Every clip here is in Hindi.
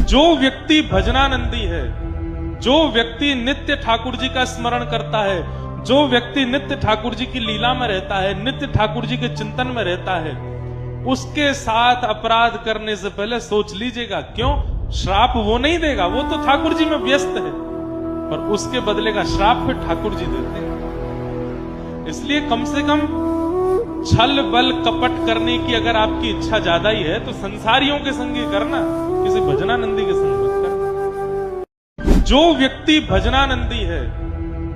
जो व्यक्ति भजनानंदी है, जो व्यक्ति नित्य ठाकुर जी का स्मरण करता है, जो व्यक्ति नित्य ठाकुर जी की लीला में रहता है, नित्य ठाकुर जी के चिंतन में रहता है, उसके साथ अपराध करने से पहले सोच लीजिएगा। क्यों? श्राप वो नहीं देगा, वो तो ठाकुर जी में व्यस्त है, पर उसके बदले का श्राप फिर ठाकुर जी देते हैं। इसलिए कम से कम छल बल कपट करने की अगर आपकी इच्छा ज्यादा ही है तो संसारियों के संग ही करना, किसी भजनानंदी के संग मत करना। जो व्यक्ति भजनानंदी है,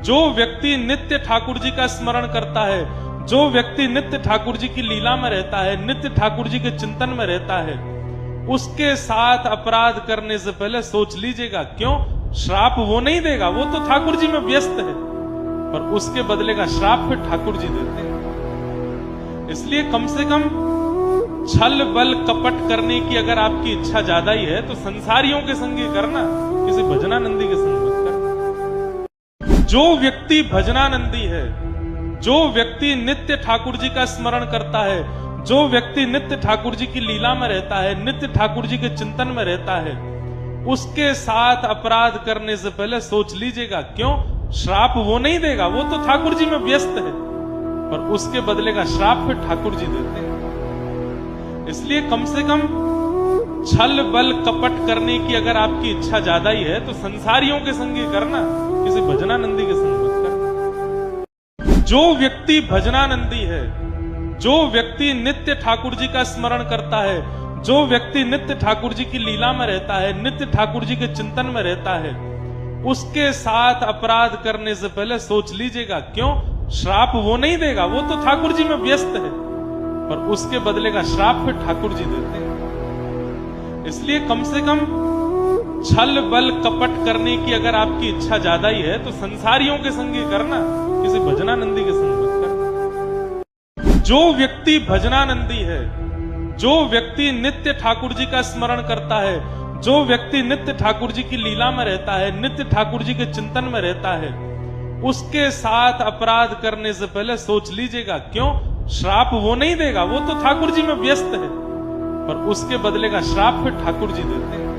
जो व्यक्ति नित्य ठाकुर जी का स्मरण करता है, जो व्यक्ति नित्य ठाकुर जी की लीला में रहता है, नित्य ठाकुर जी के चिंतन में रहता है, उसके साथ अपराध करने से पहले सोच लीजिएगा। क्यों? श्राप वो नहीं देगा, वो तो ठाकुर जी में व्यस्त है, पर उसके बदले का श्राप फिर ठाकुर जी देते हैं। इसलिए कम से कम छल बल कपट करने की अगर आपकी इच्छा ज्यादा ही है तो संसारियों के संग ही करना, किसी भजनानंदी के संग मत करना। जो व्यक्ति भजनानंदी है, जो व्यक्ति नित्य ठाकुर जी का स्मरण करता है, जो व्यक्ति नित्य ठाकुर जी की लीला में रहता है, नित्य ठाकुर जी के चिंतन में रहता है, उसके साथ अपराध करने से पहले सोच लीजिएगा। क्यों? श्राप वो नहीं देगा, वो तो ठाकुर जी में व्यस्त है, पर उसके बदले का श्राप फिर ठाकुर जी देते हैं। इसलिए कम से कम छल बल कपट करने की अगर आपकी इच्छा ज्यादा ही है तो संसारियों के संग ही करना, किसी भजनानंदी के संग मत करना। जो व्यक्ति भजनानंदी है, जो व्यक्ति नित्य ठाकुर जी का स्मरण करता है, जो व्यक्ति नित्य ठाकुर जी की लीला में रहता है, नित्य ठाकुर जी के चिंतन में रहता है, उसके साथ अपराध करने से पहले सोच लीजिएगा। क्यों? श्राप वो नहीं देगा, वो तो ठाकुर जी में व्यस्त है, पर उसके बदले का श्राप फिर ठाकुर जी देते हैं। इसलिए कम से कम छल बल कपट करने की अगर आपकी इच्छा ज्यादा ही है तो संसारियों के संग ही करना, किसी भजनानंदी के संग मत करना। जो व्यक्ति भजनानंदी है, जो व्यक्ति नित्य ठाकुर जी का स्मरण करता है, जो व्यक्ति नित्य ठाकुर जी की लीला में रहता है, नित्य ठाकुर जी के चिंतन में रहता है, उसके साथ अपराध करने से पहले सोच लीजिएगा। क्यों? श्राप वो नहीं देगा, वो तो ठाकुर जी में व्यस्त है, पर उसके बदले का श्राप फिर ठाकुर जी देते हैं।